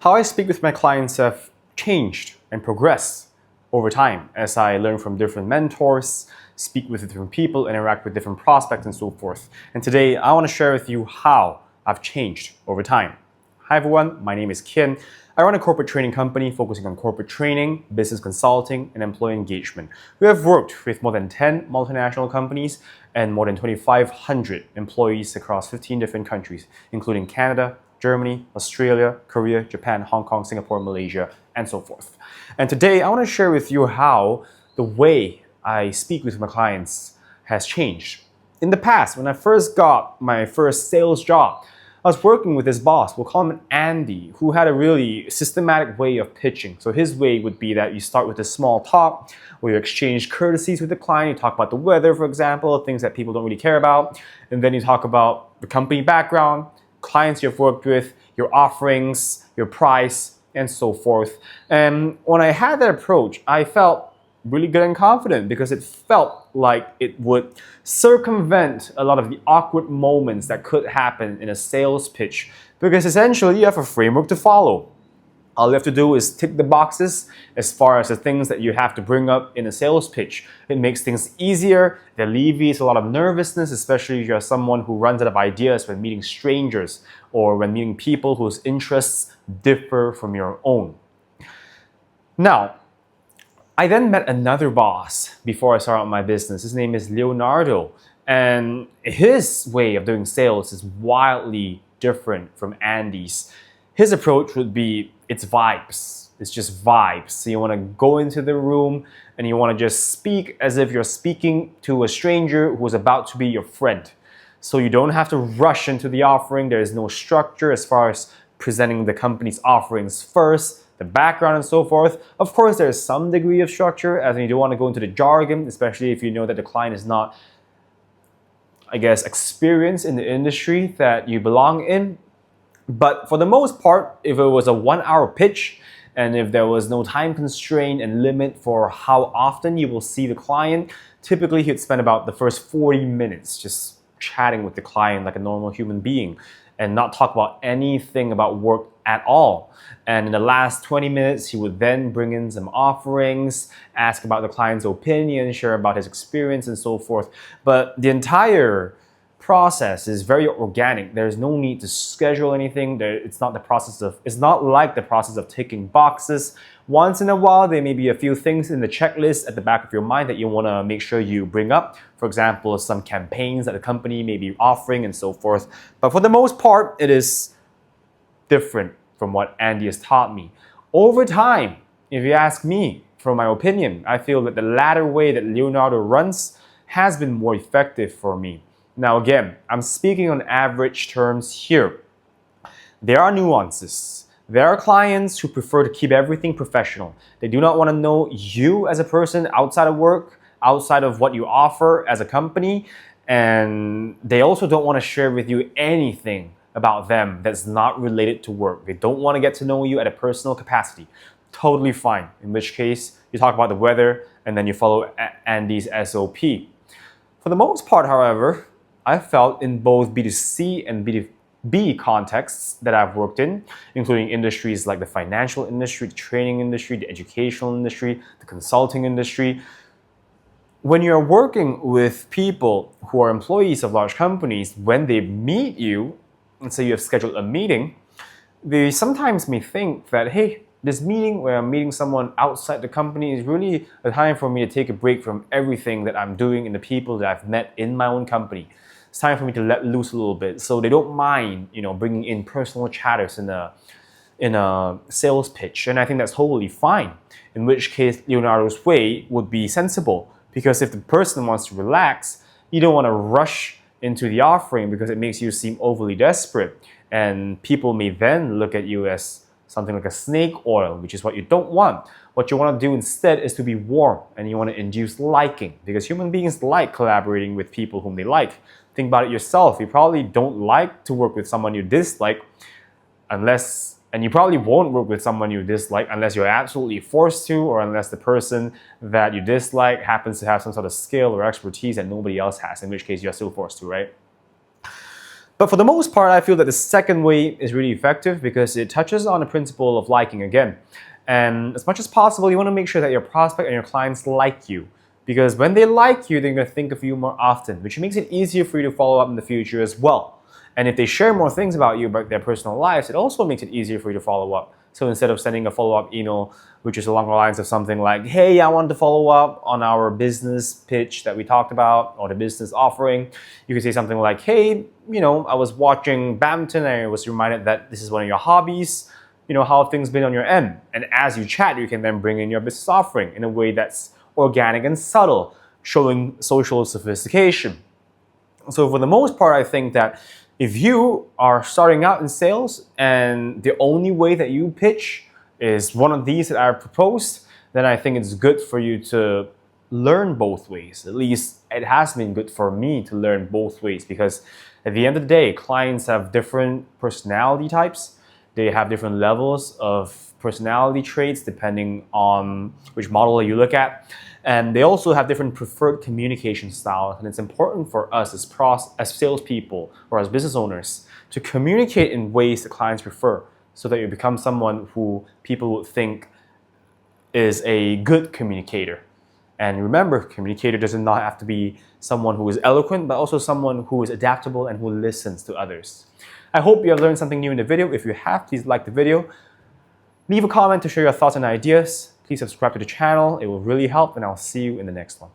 How I speak with my clients have changed and progressed over time as I learn from different mentors, speak with different people, interact with different prospects, and so forth. And today, I want to share with you how I've changed over time. Hi everyone, my name is Ken. I run a corporate training company focusing on corporate training, business consulting, and employee engagement. We have worked with more than 10 multinational companies and more than 2,500 employees across 15 different countries, including Canada, Germany, Australia, Korea, Japan, Hong Kong, Singapore, Malaysia, and so forth. And today I want to share with you how the way I speak with my clients has changed. In the past, when I first got my first sales job, I was working with this boss, we'll call him Andy, who had a really systematic way of pitching. So his way would be that you start with a small talk, where you exchange courtesies with the client, you talk about the weather, for example, things that people don't really care about, and then you talk about the company background, clients you've worked with, your offerings, your price, and so forth. And when I had that approach, I felt really good and confident because it felt like it would circumvent a lot of the awkward moments that could happen in a sales pitch, because essentially you have a framework to follow. All you have to do is tick the boxes as far as the things that you have to bring up in a sales pitch. It makes things easier, it alleviates a lot of nervousness, especially if you're someone who runs out of ideas when meeting strangers or when meeting people whose interests differ from your own. Now, I then met another boss before I started my business. His name is Leonardo, and his way of doing sales is wildly different from Andy's. His approach would be, it's vibes. It's just vibes. So you want to go into the room and you want to just speak as if you're speaking to a stranger who's about to be your friend. So you don't have to rush into the offering. There is no structure as far as presenting the company's offerings first, the background and so forth. Of course, there is some degree of structure, as you don't want to go into the jargon, especially if you know that the client is not, experienced in the industry that you belong in. But for the most part, if it was a 1-hour pitch, and if there was no time constraint and limit for how often you will see the client, typically he'd spend about the first 40 minutes just chatting with the client like a normal human being and not talk about anything about work at all. And in the last 20 minutes, he would then bring in some offerings, ask about the client's opinion, share about his experience and so forth. But the entire process is very organic. There's no need to schedule anything. It's not like the process of ticking boxes. Once in a while, there may be a few things in the checklist at the back of your mind that you want to make sure you bring up. For example, some campaigns that the company may be offering and so forth. But for the most part, it is different from what Andy has taught me. Over time, if you ask me, for my opinion, I feel that the latter way that Leonardo runs has been more effective for me. Now again, I'm speaking on average terms here. There are nuances. There are clients who prefer to keep everything professional. They do not want to know you as a person outside of work, outside of what you offer as a company, and they also don't want to share with you anything about them that's not related to work. They don't want to get to know you at a personal capacity. Totally fine. In which case, you talk about the weather and then you follow Andy's SOP. For the most part, however, I felt in both B2C and B2B contexts that I've worked in, including industries like the financial industry, the training industry, the educational industry, the consulting industry. When you're working with people who are employees of large companies, when they meet you, and say you have scheduled a meeting, they sometimes may think that, hey, this meeting where I'm meeting someone outside the company is really a time for me to take a break from everything that I'm doing and the people that I've met in my own company. It's time for me to let loose a little bit. So they don't mind, bringing in personal chatters in a sales pitch. And I think that's totally fine. In which case, Leonardo's way would be sensible. Because if the person wants to relax, you don't want to rush into the offering because it makes you seem overly desperate. And people may then look at you as something like a snake oil, which is what you don't want. What you want to do instead is to be warm, and you want to induce liking, because human beings like collaborating with people whom they like. Think about it yourself. You probably don't like to work with someone you dislike and you probably won't work with someone you dislike unless you're absolutely forced to, or unless the person that you dislike happens to have some sort of skill or expertise that nobody else has, in which case you're still forced to, right? But for the most part, I feel that the second way is really effective because it touches on the principle of liking again. And as much as possible, you want to make sure that your prospect and your clients like you. Because when they like you, they're going to think of you more often, which makes it easier for you to follow up in the future as well. And if they share more things about you, about their personal lives, it also makes it easier for you to follow up. So instead of sending a follow-up email, which is along the lines of something like, hey, I want to follow up on our business pitch that we talked about, or the business offering, you could say something like, hey, I was watching badminton and I was reminded that this is one of your hobbies. How have things been on your end? And as you chat, you can then bring in your business offering in a way that's organic and subtle, showing social sophistication. So for the most part, I think that if you are starting out in sales and the only way that you pitch is one of these that I proposed, then I think it's good for you to learn both ways. At least it has been good for me to learn both ways, because at the end of the day, clients have different personality types. They have different levels of personality traits depending on which model you look at. And they also have different preferred communication styles. And it's important for us as salespeople or as business owners to communicate in ways that clients prefer, so that you become someone who people would think is a good communicator. And remember, communicator does not have to be someone who is eloquent, but also someone who is adaptable and who listens to others. I hope you have learned something new in the video. If you have, please like the video. Leave a comment to share your thoughts and ideas. Please subscribe to the channel. It will really help, and I'll see you in the next one.